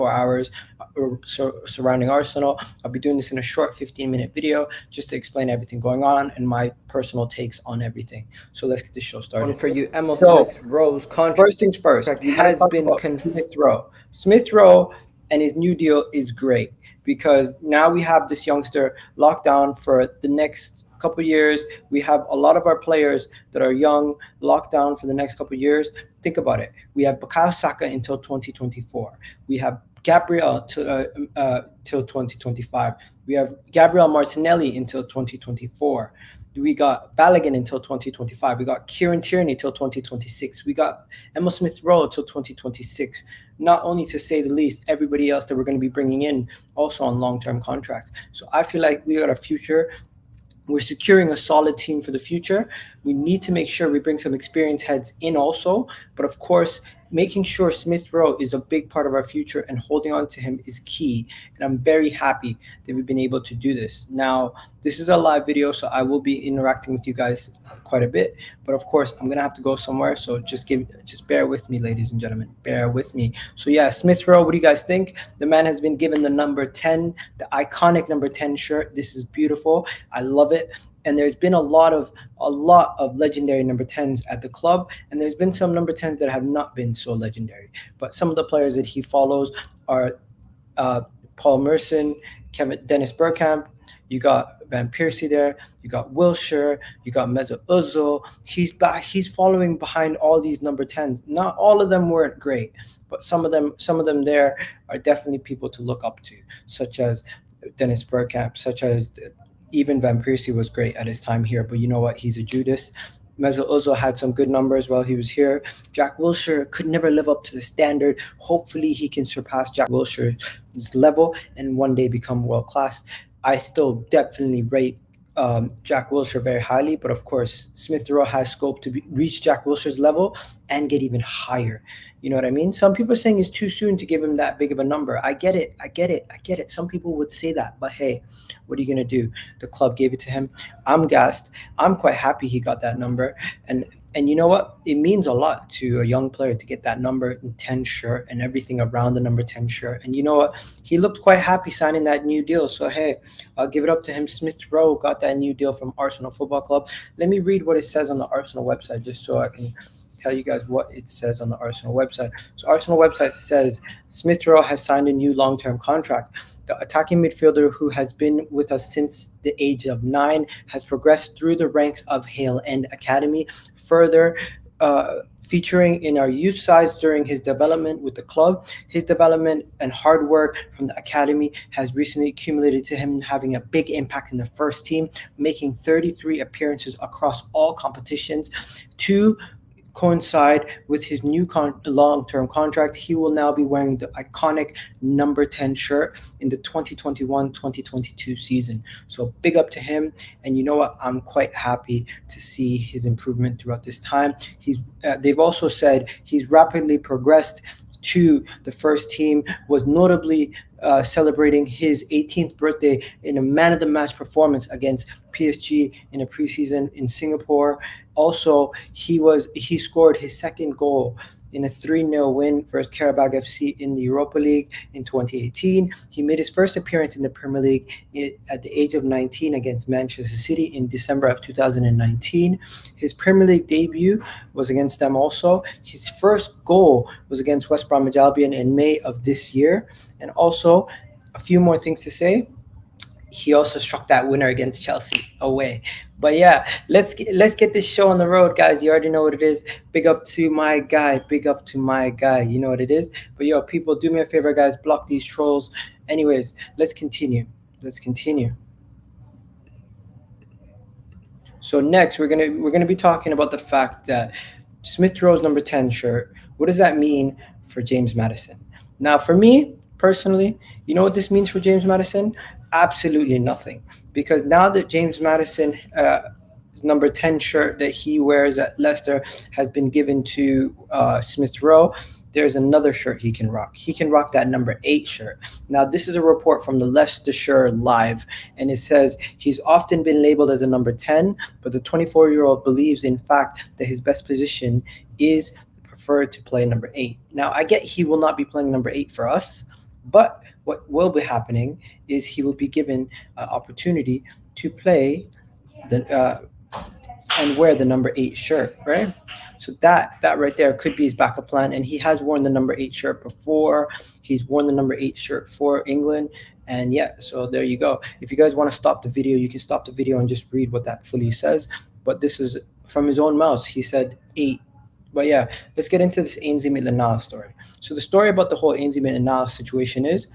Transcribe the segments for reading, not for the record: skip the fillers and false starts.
hours surrounding Arsenal. I'll be doing this in a short 15-minute video just to explain everything going on and my personal takes on everything. So let's get this show started. For you, Emile Smith-Rowe's contract. First things first, has been Smith-Rowe. Smith-Rowe and his new deal is great because now we have this youngster locked down for the next couple years. We have a lot of our players that are young locked down for the next couple years. Think about it. We have Bukayo Saka until 2024. We have Gabriel till 2025. We have Gabriel Martinelli until 2024. We got Balogun until 2025. We got Kieran Tierney till 2026. We got Emile Smith-Rowe till 2026. Not only to say the least, everybody else that we're going to be bringing in also on long-term contracts. So I feel like we got a future. We're securing a solid team for the future. We need to make sure we bring some experienced heads in also. But of course, making sure Smith-Rowe is a big part of our future and holding on to him is key. And I'm very happy that we've been able to do this. Now, this is a live video, so I will be interacting with you guys quite a bit. But of course, I'm going to have to go somewhere. So just bear with me, ladies and gentlemen. Bear with me. So yeah, Smith-Rowe, what do you guys think? The man has been given the number 10, the iconic number 10 shirt. This is beautiful. I love it. And there's been a lot of legendary number 10s at the club, and there's been some number 10s that have not been so legendary. But some of the players that he follows are Paul Merson, Dennis Bergkamp. You got Van Persie there. You got Wilshere. You got Mesut Ozil. He's back. He's following behind all these number 10s. Not all of them weren't great, but some of them there are definitely people to look up to, such as Dennis Bergkamp, such as even Van Persie was great at his time here, but you know what? He's a Judas. Mesut Ozil had some good numbers while he was here. Jack Wilshere could never live up to the standard. Hopefully he can surpass Jack Wilshere's level and one day become world class. I still definitely rate Jack Wilshere very highly, but of course Smith-Rowe has scope to reach Jack Wilshere's level and get even higher. You know what I mean? Some people are saying it's too soon to give him that big of a number. I get it. Some people would say that, but hey, what are you gonna do? The club gave it to him. I'm gassed. I'm quite happy he got that number, and you know what? It means a lot to a young player to get that number 10 shirt and everything around the number 10 shirt. And you know what? He looked quite happy signing that new deal. So, hey, I'll give it up to him. Smith-Rowe got that new deal from Arsenal Football Club. Let me read what it says on the Arsenal website just so I can tell you guys what it says on the Arsenal website. So Arsenal website says Smith-Rowe has signed a new long-term contract. The attacking midfielder, who has been with us since the age of 9, has progressed through the ranks of Hale End Academy, further featuring in our youth sides during his development with the club. His development and hard work from the academy has recently accumulated to him having a big impact in the first team, making 33 appearances across all competitions. To coincide with his new long-term contract, he will now be wearing the iconic number 10 shirt in the 2021-2022 season. So big up to him, and you know what? I'm quite happy to see his improvement throughout this time. They've also said he's rapidly progressed to the first team, was notably celebrating his 18th birthday in a man-of-the-match performance against PSG in a preseason in Singapore. Also, he scored his second goal in a 3-0 win versus Karabag FC in the Europa League in 2018. He made his first appearance in the Premier League at the age of 19 against Manchester City in December of 2019. His Premier League debut was against them also. His first goal was against West Bromwich Albion in May of this year. And also, a few more things to say. He also struck that winner against Chelsea away. But yeah, let's get this show on the road, guys. You already know what it is. Big up to my guy. Big up to my guy. You know what it is. But yo, people, do me a favor, guys. Block these trolls. Anyways, let's continue. So next, we're gonna be talking about the fact that Smith-Rowe's number 10 shirt. What does that mean for James Maddison? Now, for me personally, you know what this means for James Maddison? Absolutely nothing, because now that James Maddison number 10 shirt that he wears at Leicester has been given to Smith-Rowe, there's another shirt he can rock. He can rock that number 8 shirt. Now, this is a report from the Leicestershire Live, and it says he's often been labeled as a number 10, but the 24-year-old believes, in fact, that his best position is preferred to play number 8. Now, I get he will not be playing number 8 for us, But what will be happening is he will be given an opportunity to play the and wear the number 8 shirt, right? So that right there could be his backup plan. And he has worn the number 8 shirt before. He's worn the number 8 shirt for England. And yeah, so there you go. If you guys want to stop the video, you can stop the video and just read what that fully says. But this is from his own mouth. He said 8. But yeah, let's get into this Ainsley Maitland-Niles story. So the story about the whole Ainsley Maitland-Niles situation is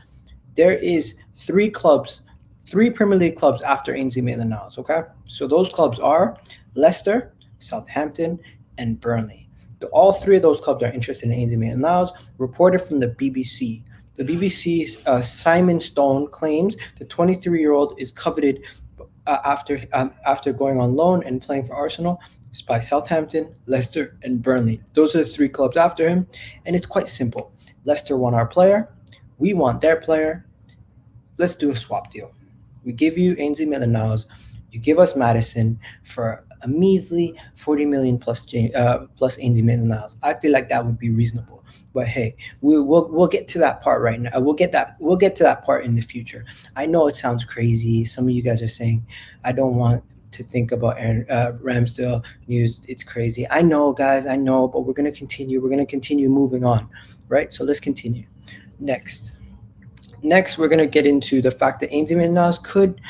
there is 3 clubs, 3 Premier League clubs after Ainsley Maitland-Niles, okay? So those clubs are Leicester, Southampton, and Burnley. All 3 of those clubs are interested in Ainsley Maitland-Niles, reported from the BBC. The BBC's Simon Stone claims the 23-year-old is coveted after going on loan and playing for Arsenal by Southampton, Leicester, and Burnley. Those are the 3 clubs after him, and it's quite simple. Leicester want our player, we want their player. Let's do a swap deal. We give you Ainsley Maitland-Niles, you give us Madison for a measly 40 million plus Ainsley Maitland-Niles. I feel like that would be reasonable. But hey, we'll get to that part right now. We'll get to that part in the future. I know it sounds crazy. Some of you guys are saying I don't want to think about Ramsdale news. It's crazy. I know, guys. I know, but we're gonna continue. We're gonna continue moving on, right? So let's continue. Next, we're gonna get into the fact that Ainsley Maitland-Niles could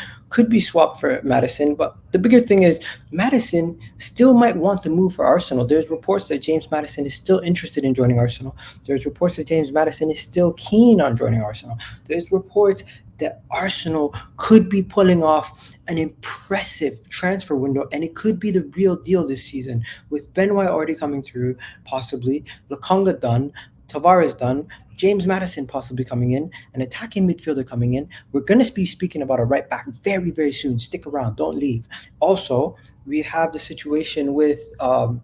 be swapped for Madison, but the bigger thing is Madison still might want to move for Arsenal. There's reports that James Madison is still interested in joining Arsenal. There's reports that James Madison is still keen on joining Arsenal. There's reports that Arsenal could be pulling off an impressive transfer window, and it could be the real deal this season, with Ben White already coming through, possibly, Lokonga done, Tavares done, James Madison possibly coming in, an attacking midfielder coming in. We're going to be speaking about a right back very, very soon. Stick around. Don't leave. Also, we have the situation with the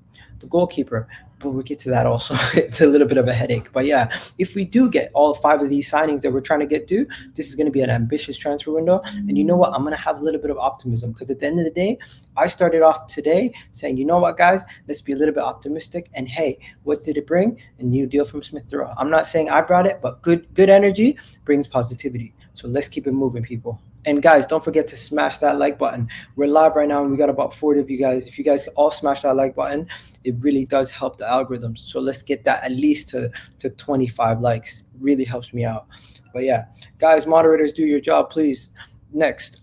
goalkeeper, but we'll get to that also. It's a little bit of a headache. But yeah, if we do get all 5 of these signings that we're trying to get to, this is going to be an ambitious transfer window. And you know what? I'm going to have a little bit of optimism, because at the end of the day, I started off today saying, you know what, guys, let's be a little bit optimistic. And hey, what did it bring? A new deal from Smith Rowe. I'm not saying I brought it, but good energy brings positivity. So let's keep it moving, people. And guys, don't forget to smash that like button. We're live right now, and we got about 40 of you guys. If you guys all smash that like button, it really does help the algorithms. So let's get that at least to 25 likes. It really helps me out. But yeah, guys, moderators, do your job, please. Next,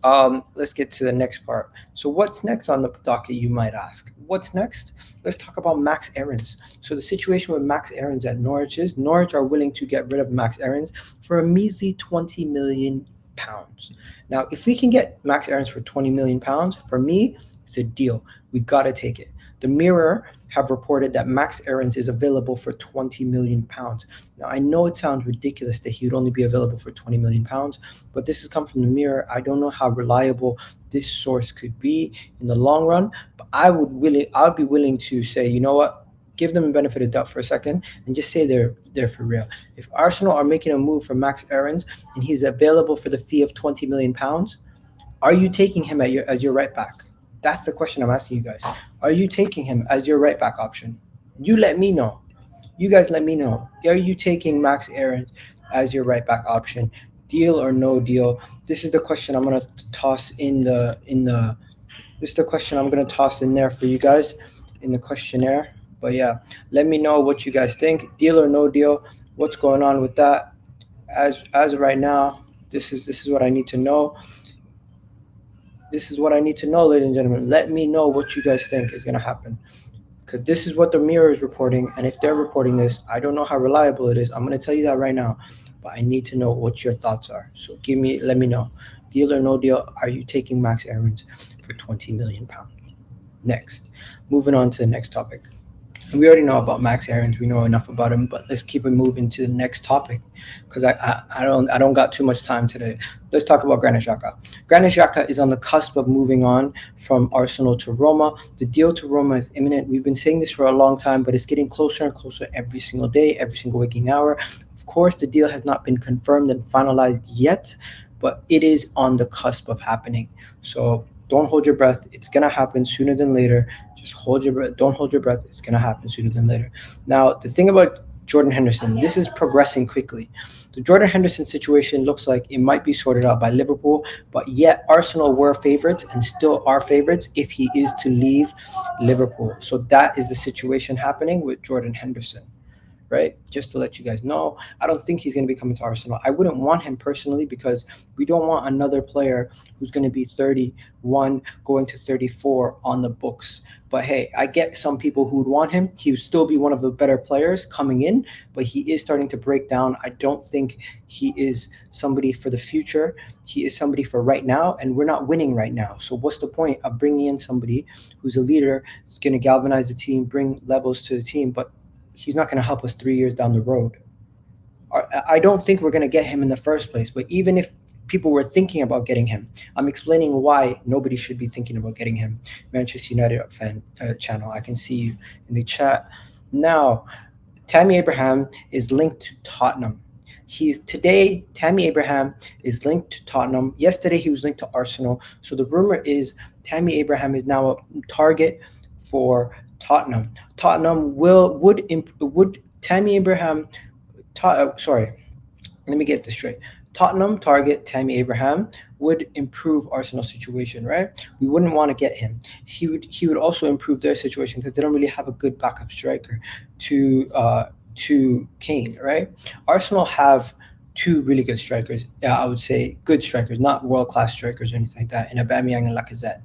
let's get to the next part. So what's next on the docket, you might ask? What's next? Let's talk about Max Aarons. So the situation with Max Aarons at Norwich is Norwich are willing to get rid of Max Aarons for a measly £20 million. Now, if we can get Max Aarons for £20 million, for me, it's a deal. We got to take it. The Mirror have reported that Max Aarons is available for £20 million. Now, I know it sounds ridiculous that he would only be available for £20 million, but this has come from the Mirror. I don't know how reliable this source could be in the long run, but I'd be willing to say, you know what, give them a benefit of doubt for a second and just say they're for real. If Arsenal are making a move for Max Aarons and he's available for the fee of £20 million, are you taking him as your right back? That's the question I'm asking you guys. Are you taking him as your right back option? You let me know. You guys let me know. Are you taking Max Aarons as your right back option? Deal or no deal? This is the question I'm gonna toss in the. This is the question I'm gonna toss in there for you guys in the questionnaire. But yeah, let me know what you guys think. Deal or no deal? What's going on with that? As of right now, this is what I need to know. This is what I need to know, ladies and gentlemen. Let me know what you guys think is gonna happen, because this is what the Mirror is reporting. And if they're reporting this, I don't know how reliable it is. I'm gonna tell you that right now, but I need to know what your thoughts are. So let me know. Deal or no deal? Are you taking Max Aarons for £20 million? Next, moving on to the next topic. We already know about Max Aarons. We know enough about him, but let's keep it moving to the next topic, because I don't got too much time today. Let's talk about Granit Xhaka. Granit Xhaka is on the cusp of moving on from Arsenal to Roma. The deal to Roma is imminent. We've been saying this for a long time, but it's getting closer and closer every single day, every single waking hour. Of course, the deal has not been confirmed and finalized yet, but it is on the cusp of happening. So don't hold your breath. It's going to happen sooner than later. Just hold your breath. Don't hold your breath. It's going to happen sooner than later. Now, the thing about Jordan Henderson. This is progressing quickly. The Jordan Henderson situation looks like it might be sorted out by Liverpool, but yet Arsenal were favorites and still are favorites if he is to leave Liverpool. So that is the situation happening with Jordan Henderson. Right? Just to let you guys know, I don't think he's going to be coming to Arsenal. I wouldn't want him personally because we don't want another player who's going to be 31 going to 34 on the books. But hey, I get some people who would want him. He would still be one of the better players coming in, but he is starting to break down. I don't think he is somebody for the future. He is somebody for right now, and we're not winning right now. So what's the point of bringing in somebody who's a leader, who's going to galvanize the team, bring levels to the team, but he's not going to help us 3 years down the road. I don't think we're going to get him in the first place. But even if people were thinking about getting him, I'm explaining why nobody should be thinking about getting him. Manchester United fan channel, I can see you in the chat. Now, Tammy Abraham is linked to Tottenham. Today, Tammy Abraham is linked to Tottenham. Yesterday, he was linked to Arsenal. So the rumor is Tammy Abraham is now a target for Tottenham. Tottenham would Tammy Abraham. Sorry, let me get this straight. Tottenham target Tammy Abraham would improve Arsenal's situation, right? We wouldn't want to get him. He would also improve their situation because they don't really have a good backup striker to Kane, right? Arsenal have two really good strikers. I would say good strikers, not world-class strikers or anything like that, in Aubameyang and Lacazette.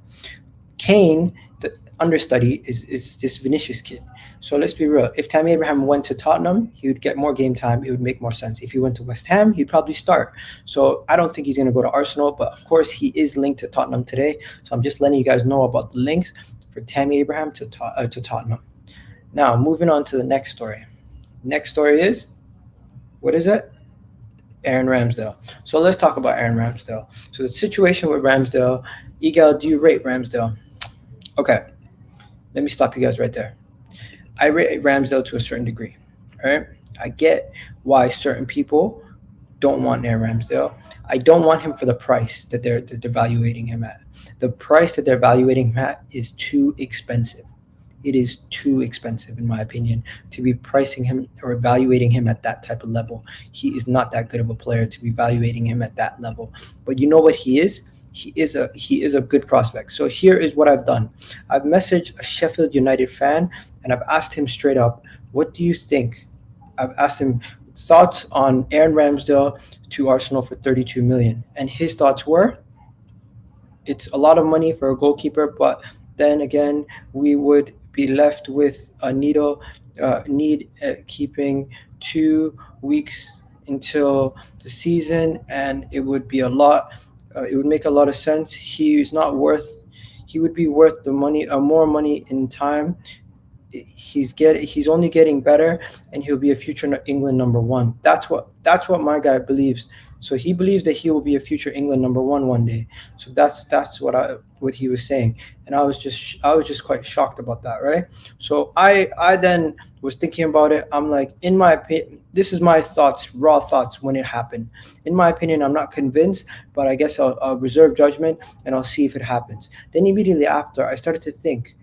Kane, the understudy, is this Vinicius kid. So let's be real. If Tammy Abraham went to Tottenham, he would get more game time. It would make more sense. If he went to West Ham, he'd probably start. So I don't think he's going to go to Arsenal, but of course he is linked to Tottenham today. So I'm just letting you guys know about the links for Tammy Abraham to Tottenham. Now, moving on to the next story. Next story is, what is it? Aaron Ramsdale. So let's talk about Aaron Ramsdale. So the situation with Ramsdale, Egal, do you rate Ramsdale? Okay, let me stop you guys right there. I rate Ramsdale to a certain degree, all right? I get why certain people don't want Aaron Ramsdale. I don't want him for the price that they're valuating him at. The price that they're valuating him at is too expensive. It is too expensive, in my opinion, to be pricing him or evaluating him at that type of level. He is not that good of a player to be evaluating him at that level. But you know what he is? He is a good prospect. So here is what I've done. I've messaged a Sheffield United fan, and I've asked him straight up, what do you think? I've asked him thoughts on Aaron Ramsdale to Arsenal for 32 million. And his thoughts were, it's a lot of money for a goalkeeper, but then again, we would be left with a need keeping 2 weeks until the season, and it would be a lot. It would make a lot of sense. He would be worth the money, more money in time. He's only getting better, and he'll be a future England number one. That's what my guy believes. So he believes that he will be a future England number one day. So that's what he was saying, and I was just quite shocked about that, right? So I then was thinking about it. I'm like, in my opinion, this is my thoughts, raw thoughts when it happened. In my opinion, I'm not convinced, but I guess I'll reserve judgment and I'll see if it happens. Then immediately after, I started to think,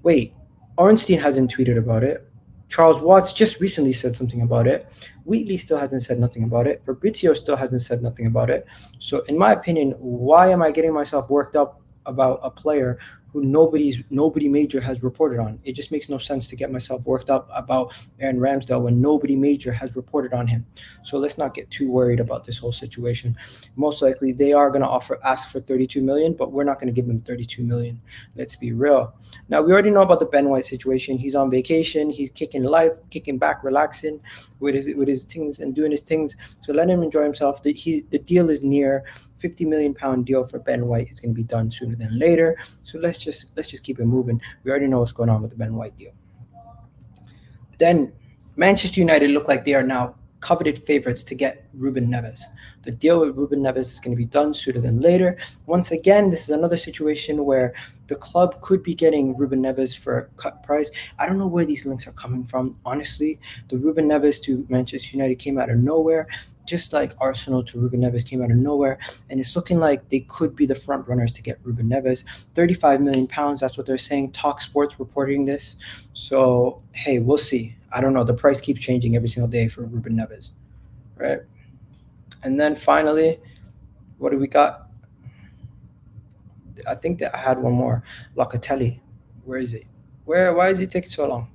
wait, Ornstein hasn't tweeted about it. Charles Watts just recently said something about it. Wheatley still hasn't said nothing about it. Fabrizio still hasn't said nothing about it. So in my opinion, why am I getting myself worked up about a player who nobody major has reported on? It just makes no sense to get myself worked up about Aaron Ramsdale when nobody major has reported on him. So let's not get too worried about this whole situation. Most likely they are going to ask for 32 million, but we're not going to give them 32 million. Let's be real. Now, we already know about the Ben White situation. He's on vacation. He's kicking back, relaxing with his things and doing his things. So let him enjoy himself. The deal is near. £50 million deal for Ben White is going to be done sooner than later. So let's just keep it moving. We already know what's going on with the Ben White deal. Then Manchester United look like they are now coveted favorites to get Ruben Neves. The deal with Ruben Neves is going to be done sooner than later. Once again, this is another situation where the club could be getting Ruben Neves for a cut price. I don't know where these links are coming from, honestly. The Ruben Neves to Manchester United came out of nowhere, just like Arsenal to Ruben Neves came out of nowhere. And it's looking like they could be the front runners to get Ruben Neves. £35 million, that's what they're saying. Talk Sports reporting this. So, hey, we'll see. I don't know. The price keeps changing every single day for Ruben Neves, right? And then finally, what do we got? I think that I had one more. Locatelli. Where is it? Why is it taking so long?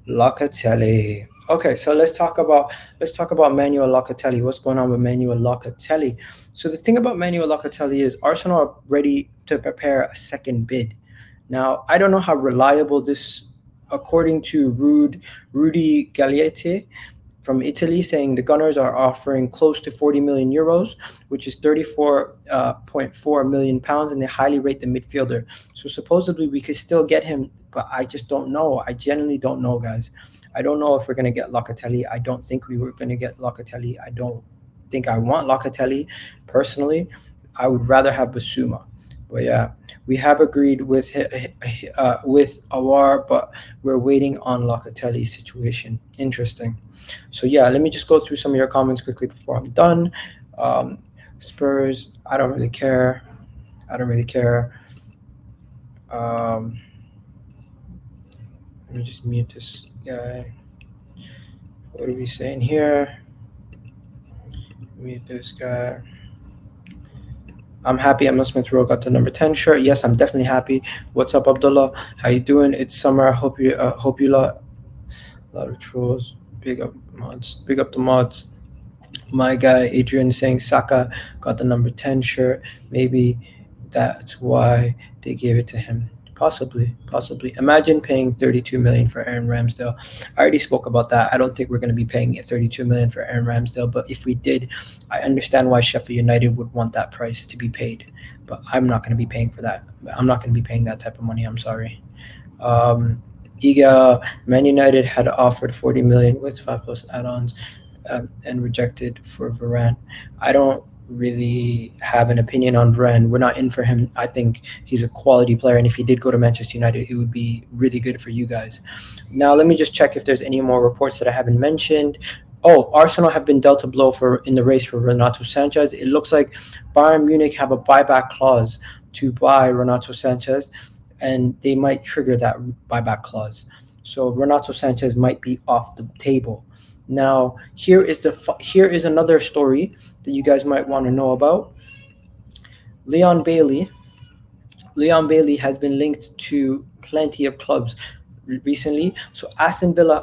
Locatelli. Okay, so let's talk about Manuel Locatelli. What's going on with Manuel Locatelli? So the thing about Manuel Locatelli is Arsenal are ready to prepare a second bid. Now, I don't know how reliable this, according to Rudy Gaglietti from Italy, saying the Gunners are offering close to 40 million euros, which is 34.4 million pounds, and they highly rate the midfielder. So supposedly we could still get him, but I just don't know. I genuinely don't know, guys. I don't know if we're going to get Locatelli. I don't think we were going to get Locatelli. I don't think I want Locatelli personally. I would rather have Basuma. But yeah, we have agreed with Awar, but we're waiting on Locatelli's situation. Interesting. So yeah, let me just go through some of your comments quickly before I'm done. Spurs, I don't really care. Let me just mute this guy. What are we saying here? Mute this guy. I'm happy Emile Smith-Rowe got the number 10 shirt. Yes, I'm definitely happy. What's up, Abdullah? How you doing? It's summer. I hope you lot. A lot of trolls. Big up the mods. My guy Adrian saying Saka got the number 10 shirt. Maybe that's why they gave it to him. Possibly. Imagine paying 32 million for Aaron Ramsdale. I already spoke about that. I don't think we're going to be paying 32 million for Aaron Ramsdale, but if we did, I understand why Sheffield United would want that price to be paid. But I'm not going to be paying for that. I'm not going to be paying that type of money. I'm sorry. Man United had offered 40 million with 5+ add-ons and rejected for Varane. I don't really have an opinion on Varane. We're not in for him. I think he's a quality player, and if he did go to Manchester United, it would be really good for you guys. Now, let me just check if there's any more reports that I haven't mentioned. Oh, Arsenal have been dealt a blow in the race for Renato Sanches. It looks like Bayern Munich have a buyback clause to buy Renato Sanches, and they might trigger that buyback clause. So Renato Sanches might be off the table. Now, here is another story that you guys might want to know about. Leon Bailey has been linked to plenty of clubs recently. So Aston Villa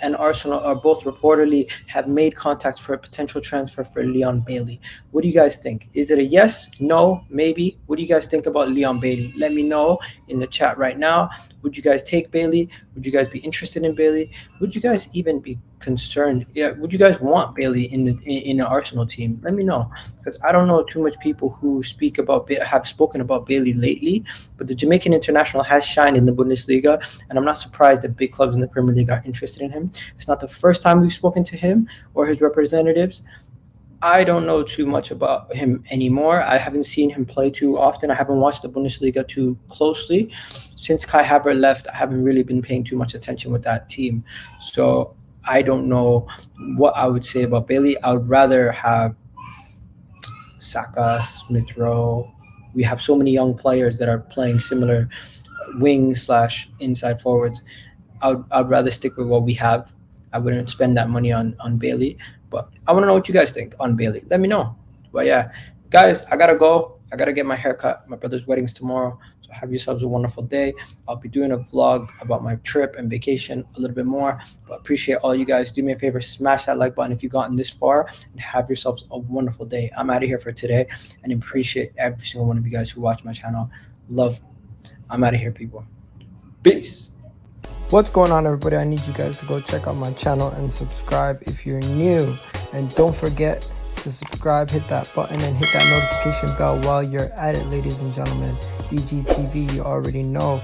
and Arsenal are both reportedly have made contacts for a potential transfer for Leon Bailey. What do you guys think? Is it a yes, no, maybe? What do you guys think about Leon Bailey? Let me know in the chat right now. Would you guys take Bailey? Would you guys be interested in Bailey? Would you guys even be concerned? Yeah, would you guys want Bailey in the Arsenal team? Let me know, because I don't know too much people who have spoken about Bailey lately. But the Jamaican international has shined in the Bundesliga, and I'm not surprised that big clubs in the Premier League are interested in him. It's not the first time we've spoken to him or his representatives. I don't know too much about him anymore. I haven't seen him play too often. I haven't watched the Bundesliga too closely. Since Kai Havertz left, I haven't really been paying too much attention with that team. So I don't know what I would say about Bailey. I would rather have Saka, Smith-Rowe. We have so many young players that are playing similar wing/inside forwards. I'd rather stick with what we have. I wouldn't spend that money on Bailey. But I want to know what you guys think on Bailey. Let me know. But yeah, guys, I got to go. I got to get my hair cut. My brother's wedding's tomorrow. So have yourselves a wonderful day. I'll be doing a vlog about my trip and vacation a little bit more. But appreciate all you guys. Do me a favor, smash that like button if you've gotten this far. And have yourselves a wonderful day. I'm out of here for today. And appreciate every single one of you guys who watch my channel. Love. I'm out of here, people. Peace. What's going on, everybody? I need you guys to go check out my channel and subscribe if you're new. And don't forget to subscribe, hit that button, and hit that notification bell while you're at it, ladies and gentlemen. EGTV, you already know.